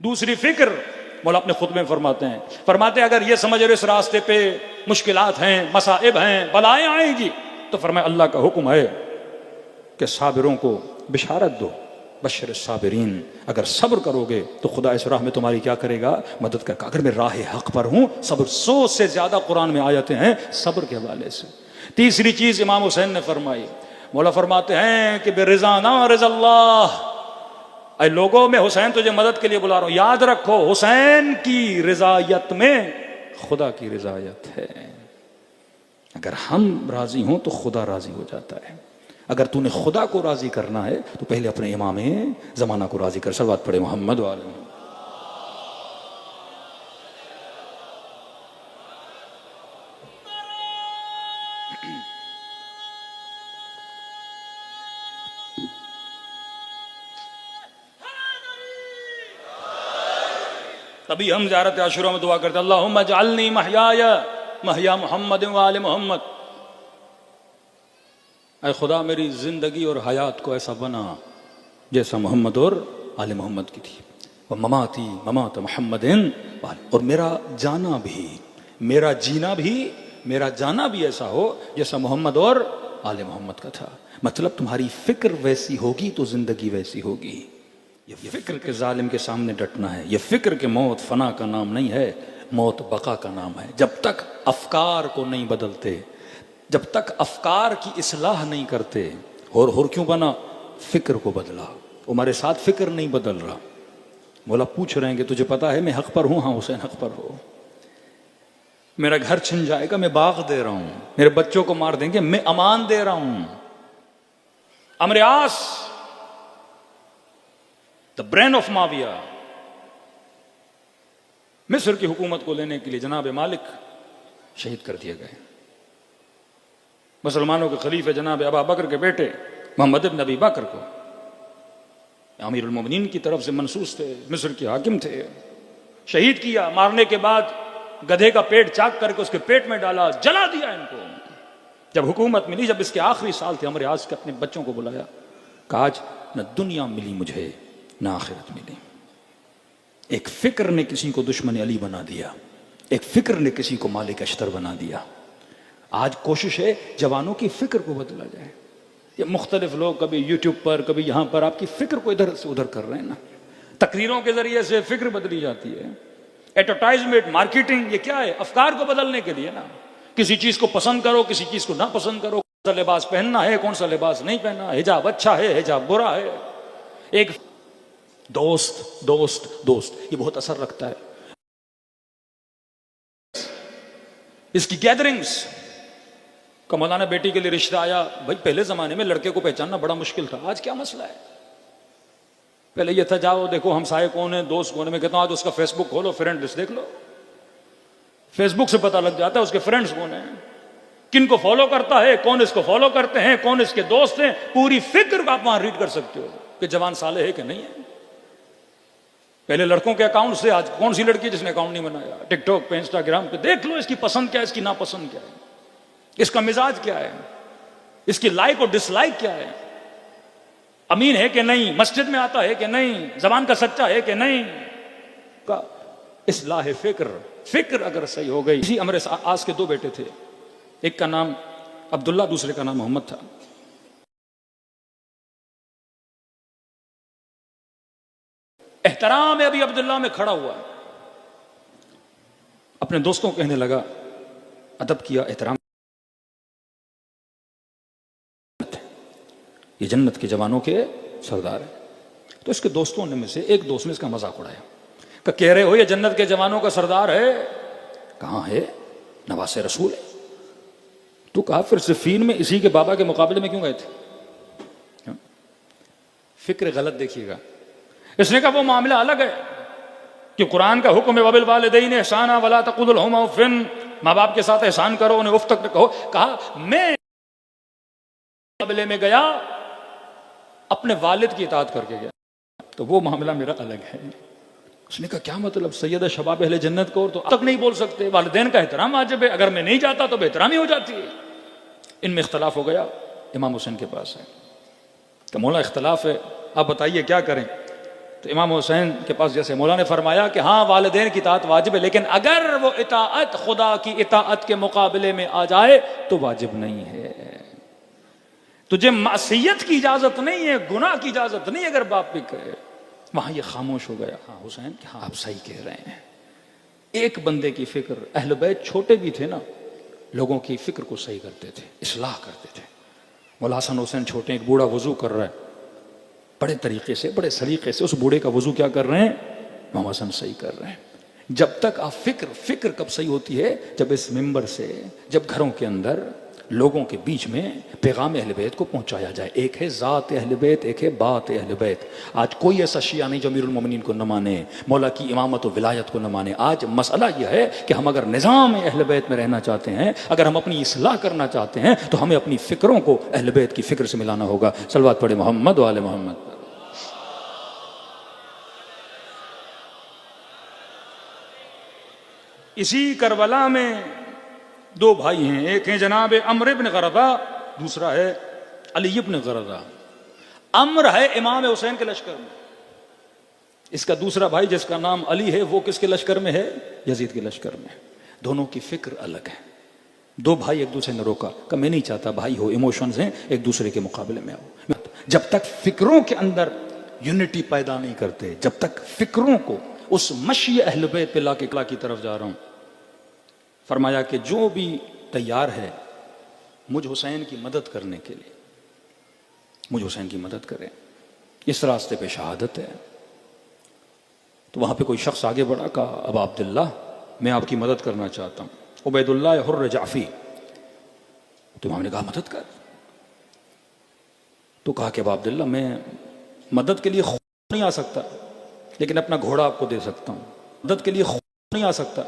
दूसरी फिक्र, मौला अपने खुद में फरमाते हैं अगर ये समझ रहे इस रास्ते पे मुश्किलात हैं, मसाइब हैं, बलाएं आएंगी, तो फरमाए अल्लाह का हुक्म है कि साबिरों को बिशारत दो, बशर साबिरीन, अगर सब्र करोगे तो खुदा इस राह में तुम्हारी क्या करेगा, मदद करेगा। अगर मैं राह हक पर हूं, सब्र, 100 से ज्यादा कुरान में आयतें हैं सब्र के हवाले से। तीसरी चीज इमाम हुसैन ने फरमाई, मौला फरमाते हैं कि बेरिज़ाना रिज़ल्लाह, ऐ लोगों में हुसैन तुझे मदद के लिए बुला रहा हूं, याद रखो हुसैन की रिजायत में खुदा की रिजायत है। अगर हम राजी हों तो खुदा राजी हो जाता है। अगर तूने खुदा को राजी करना है तो पहले अपने इमाम जमाना को राजी कर। सलवात पढ़े मोहम्मद वाले। तभी हम ज़ियारत आशूरा में दुआ करते हैं, अल्लाहुम्मा जअलनी महयाया महया मोहम्मद व आले मोहम्मद, ऐ खुदा मेरी जिंदगी और हयात को ऐसा बना जैसा मोहम्मद और आले मोहम्मद की थी। वह ममाती ममात मोहम्मदिन, और मेरा जाना भी, मेरा जीना भी, मेरा जाना भी ऐसा हो जैसा मोहम्मद और आले मोहम्मद का था। मतलब तुम्हारी फिक्र वैसी होगी तो जिंदगी वैसी होगी। ये फिक्र के जालिम के सामने डटना है। ये फिक्र के मौत फना का नाम नहीं है, मौत बका का नाम है। जब तक अफकार को नहीं बदलते, जब तक अफकार की इस्लाह नहीं करते, और क्यों बना, फिक्र को बदला। हमारे साथ फिक्र नहीं बदल रहा। मौला पूछ रहे हैं कि तुझे पता है मैं हक पर हूं? हाँ हुसैन हक पर हो। मेरा घर छिन जाएगा, मैं बाग दे रहा हूं। मेरे बच्चों को मार देंगे, मैं अमान दे रहा हूं। अमरियास, द ब्रेन ऑफ माविया, मिस्र की हुकूमत को लेने के लिए जनाब मालिक शहीद कर दिए गए। मुसलमानों के खलीफे जनाब अबू बकर के बेटे मोहम्मद इब्न अबी बकर को अमीरुल मोमिनीन की तरफ से मनसूस थे, मिस्र के हाकिम थे, शहीद किया। मारने के बाद गधे का पेट चाक करके उसके पेट में डाला, जला दिया इनको। जब हुकूमत मिली, जब इसके आखिरी साल थे, अमरियास के अपने बच्चों को बुलाया, कहा आज न दुनिया मिली मुझे न आखिरत मिली। एक फिक्र ने किसी को दुश्मन अली बना दिया, एक फिक्र ने किसी को मालिक अश्तर बना दिया। आज कोशिश है जवानों की फिक्र को बदला जाए। ये मुख्तलिफ लोग कभी यूट्यूब पर, कभी यहां पर आपकी फिक्र को इधर से उधर कर रहे हैं ना। तकरीरों के जरिए से फिक्र बदली जाती है, एडवर्टाइजमेंट, मार्केटिंग, ये क्या है? अफकार को बदलने के लिए ना। किसी चीज को पसंद करो, किसी चीज को ना पसंद करो। कौन सा लिबास पहनना है, कौन सा लिबास नहीं पहनना, हिजाब अच्छा है, हिजाब बुरा है। एक दोस्त दोस्त दोस्त, ये बहुत असर रखता है। इसकी गैदरिंग्स का मौलाना बेटी के लिए रिश्ता आया। भाई पहले जमाने में लड़के को पहचानना बड़ा मुश्किल था, आज क्या मसला है? पहले ये था जाओ देखो हमसाये कौन है, दोस्त कौन है। मैं कहता हूं आज उसका फेसबुक खोलो, फ्रेंड लिस्ट देख लो, फेसबुक से पता लग जाता है उसके फ्रेंड्स कौन है, किन को फॉलो करता है, कौन इसको फॉलो करते हैं, कौन इसके दोस्त हैं। पूरी फिक्र आप वहां रीड कर सकते हो कि जवान साले है कि नहीं है। पहले लड़कों के अकाउंट से आज कौन सी लड़की जिसने अकाउंट नहीं बनाया, टिकटॉक पे, इंस्टाग्राम पे देख लो इसकी पसंद क्या है, इसकी नापसंद क्या है, इसका मिजाज क्या है, इसकी लाइक और डिसलाइक क्या है, अमीन है कि नहीं, मस्जिद में आता है कि नहीं, जबान का सच्चा है कि नहीं। का इस्लाह फिक्र अगर सही हो गई। इसी अमर आस के दो बेटे थे, एक का नाम अब्दुल्ला, दूसरे का नाम मोहम्मद था। एहतराम अभी अब्दुल्ला में खड़ा हुआ, अपने दोस्तों को कहने लगा, अदब किया, एहतराम, ये जन्नत के जवानों के सरदार है। तो इसके दोस्तों ने में से एक दोस्त ने इसका मजाक उड़ाया, कह रहे हो ये जन्नत के जवानों का सरदार है? कहां है, नवासे रसूल है। तो कहा फिर सिफीन में इसी के बाबा के मुकाबले में क्यों गए थे? फिक्र गलत देखिएगा। इसने कहा वो मामला अलग है कि कुरान का हुक्म है वबिल वालिदैन ihसाना वला तकुल लहुमा उफ़िन, माँ बाप के साथ एहसान करो, उन्हें उफ तक कहो। कहा मैं मुकाबले में गया, अपने वालिद की इताअत करके गया, तो वो मामला मेरा अलग है। उसने कहा क्या मतलब, सैयद शबाब अहले जन्नत को तो तक नहीं बोल सकते, वालिदैन का एहतराम वाजिब है, अगर मैं नहीं जाता तो बेहतरामी हो जाती है। इनमें इख्तलाफ हो गया, इमाम हुसैन के पास है, तो मौला इख्तलाफ है, आप बताइए क्या करें। तो इमाम हुसैन के पास जैसे मौला ने फरमाया कि हाँ वालिदैन की इताअत वाजिब है, लेकिन अगर वो इताअत खुदा की इताअत के मुकाबले में आ जाए तो वाजिब नहीं है। तुझे मासियत की इजाजत नहीं है, गुनाह की इजाजत नहीं अगर बाप भी कहे। वहां ये खामोश हो गया। हाँ हुसैन, हाँ आप सही कह रहे हैं। एक बंदे की फिक्र, अहले बैत छोटे भी थे ना, लोगों की फिक्र को सही करते थे, इस्लाह करते थे। मौला हसन हुसैन छोटे, एक बूढ़ा वजू कर रहा है, बड़े तरीके से, बड़े सलीके से उस बूढ़े का वजू क्या कर रहे हैं, मोहम्मद हसन सही कर रहे हैं। जब तक आप फिक्र कब सही होती है, जब इस मिंबर से, जब घरों के अंदर लोगों के बीच में पैगाम अहले बैत को पहुंचाया जाए। एक है ज़ात अहले बैत, एक है बात अहले बैत। आज कोई ऐसा शिया नहीं जो अमीरुल मोमिनीन को न माने, मौला की इमामत और विलायत को न माने। आज मसला यह है कि हम अगर निज़ाम अहले बैत में रहना चाहते हैं, अगर हम अपनी इस्लाह करना चाहते हैं, तो हमें अपनी फिक्रों को अहले बैत की फिक्र से मिलाना होगा। सलवात पढ़े मोहम्मद व आले मोहम्मद। इसी करबला में दो भाई हैं, एक है जनाब अम्र इब्न गरदा, दूसरा है अली इब्न गरदा। अम्र है इमाम हुसैन के लश्कर में, इसका दूसरा भाई जिसका नाम अली है वो किसके लश्कर में है, यजीद के लश्कर में। दोनों की फिक्र अलग है। दो भाई एक दूसरे ने रोका, कहा मैं नहीं चाहता भाई हो, इमोशंस हैं, एक दूसरे के मुकाबले में आओ। जब तक फिक्रों के अंदर यूनिटी पैदा नहीं करते, जब तक फिक्रों को उस मशी अहले बैत पे लाके कला की तरफ जा रहा हूं। फरमाया कि जो भी तैयार है मुझ हुसैन की मदद करने के लिए, मुझ हुसैन की मदद करे, इस रास्ते पे शहादत है। तो वहां पे कोई शख्स आगे बढ़ा, कहा अब अब्दुल्ला मैं आपकी मदद करना चाहता हूं, उबैदुल्लाह हुर्र जाफी। तो इमाम ने कहा मदद कर। तो कहा कि अब अब्दुल्ला मैं मदद के लिए खुद नहीं आ सकता, लेकिन अपना घोड़ा आपको दे सकता हूं। मदद के लिए खुद नहीं आ सकता,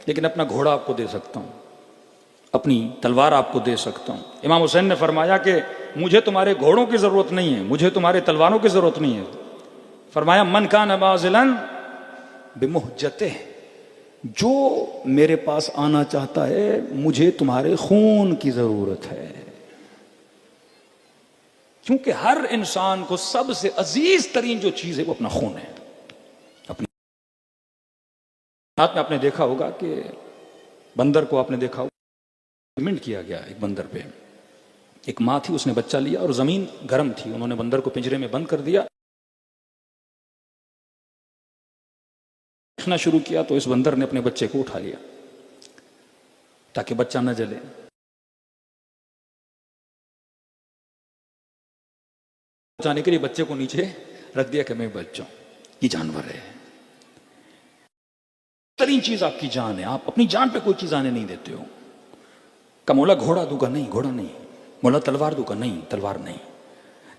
लेकिन अपना घोड़ा आपको दे सकता हूं, अपनी तलवार आपको दे सकता हूं। इमाम हुसैन ने फरमाया कि मुझे तुम्हारे घोड़ों की जरूरत नहीं है, मुझे तुम्हारे तलवारों की जरूरत नहीं है। फरमाया मन कान बाज़िलन बिमुहज्जते, जो मेरे पास आना चाहता है मुझे तुम्हारे खून की जरूरत है। क्योंकि हर इंसान को सबसे अजीज तरीन जो चीज है वो अपना खून है। हाथ में आपने देखा होगा कि बंदर को आपने देखा होगा, एक्सपेरिमेंट किया गया एक बंदर पे। एक माँ थी, उसने बच्चा लिया और जमीन गर्म थी, उन्होंने बंदर को पिंजरे में बंद कर दिया। देखना शुरू किया तो इस बंदर ने अपने बच्चे को उठा लिया ताकि बच्चा न जले। बचाने के लिए बच्चे को नीचे रख दिया कि मैं बच जाऊं। ये जानवर है, तरीन चीज आपकी जान है, आप अपनी जान पे कोई चीज आने नहीं देते हो। का मौला घोड़ा दूंगा, नहीं घोड़ा नहीं। मौला तलवार दूंगा, नहीं तलवार नहीं।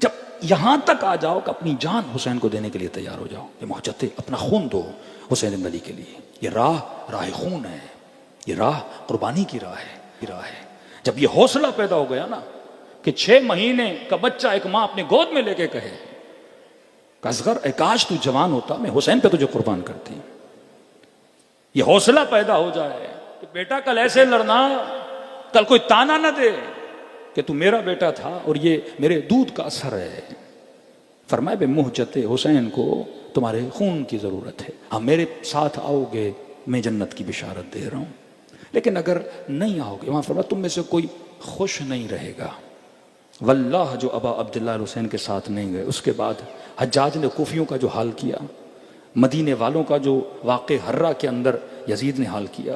जब यहां तक आ जाओ कि अपनी जान हुसैन को देने के लिए तैयार हो जाओ, ये मोहब्बत, अपना खून दो हुसैन इब्न अली के लिए। ये राह खून है, ये राह कुर्बानी की राह है। जब ये हौसला पैदा हो गया ना कि 6 महीने का बच्चा एक माँ अपने गोद में लेके कहे असगर काश तू जवान होता, मैं हुसैन पे तुझे कुर्बान करती। ये हौसला पैदा हो जाए कि बेटा कल ऐसे लड़ना, कल कोई ताना न दे कि तू मेरा बेटा था और ये मेरे दूध का असर है। फरमाए बे मुहज्जते हुसैन को तुम्हारे खून की जरूरत है, हाँ मेरे साथ आओगे मैं जन्नत की बिशारत दे रहा हूं। लेकिन अगर नहीं आओगे, वहां फरमाया तुम में से कोई खुश नहीं रहेगा। वल्लाह जो अबा अब्दुल्ला हुसैन के साथ नहीं गए, उसके बाद हज्जाज ने कूफियों का जो हाल किया, मदीने वालों का जो वाक़े हर्रा के अंदर यजीद ने हाल किया,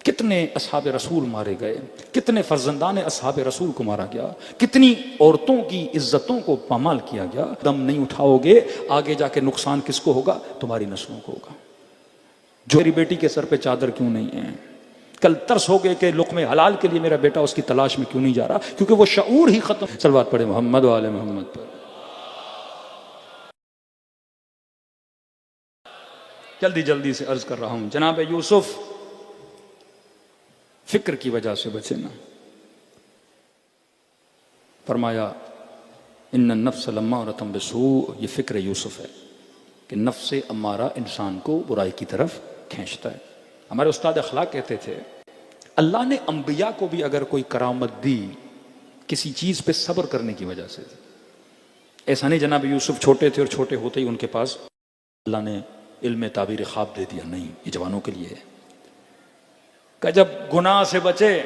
कितने असहाब रसूल मारे गए, कितने फर्जंदान असहाब रसूल को मारा गया, कितनी औरतों की इज्जतों को पामाल किया गया। दम नहीं उठाओगे, आगे जाके नुकसान किसको होगा, तुम्हारी नस्लों को होगा। जो मेरी बेटी के सर पे चादर क्यों नहीं है, कल तरस हो गए कि लुक़्मे हलाल के लिए मेरा बेटा उसकी तलाश में क्यों नहीं जा रहा, क्योंकि वो शऊर ही खत्म। सलवात पढ़े मोहम्मद व आले मोहम्मद पर। जल्दी जल्दी से अर्ज कर रहा हूं, जनाब यूसुफ फिक्र की वजह से बचे ना। फरमाया इन्न नफ्स लम्मारतम बिसू, ये फिक्र यूसुफ है कि नफ्स अम्मारा इंसान को बुराई की तरफ खींचता है। हमारे उस्ताद अखलाक कहते थे अल्लाह ने अंबिया को भी अगर कोई करामत दी किसी चीज पे सब्र करने की वजह से। ऐसा नहीं जनाब यूसुफ छोटे थे और छोटे होते ही उनके पास अल्लाह ने इल्म ताबीर ख्वाब दे दिया, नहीं, ये जवानों के लिए है। कि जब गुनाह से बचे,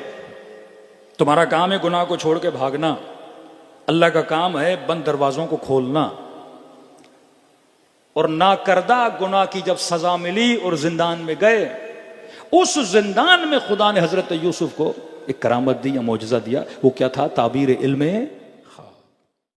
तुम्हारा काम है गुनाह को छोड़ के भागना, अल्लाह का काम है बंद दरवाजों को खोलना। और नाकर्दा गुनाह की जब सजा मिली और जिंदान में गए, उस जिंदान में खुदा ने हजरत यूसुफ को एक करामत दी या मौजज़ा दिया। वो क्या था? ताबीर इल्म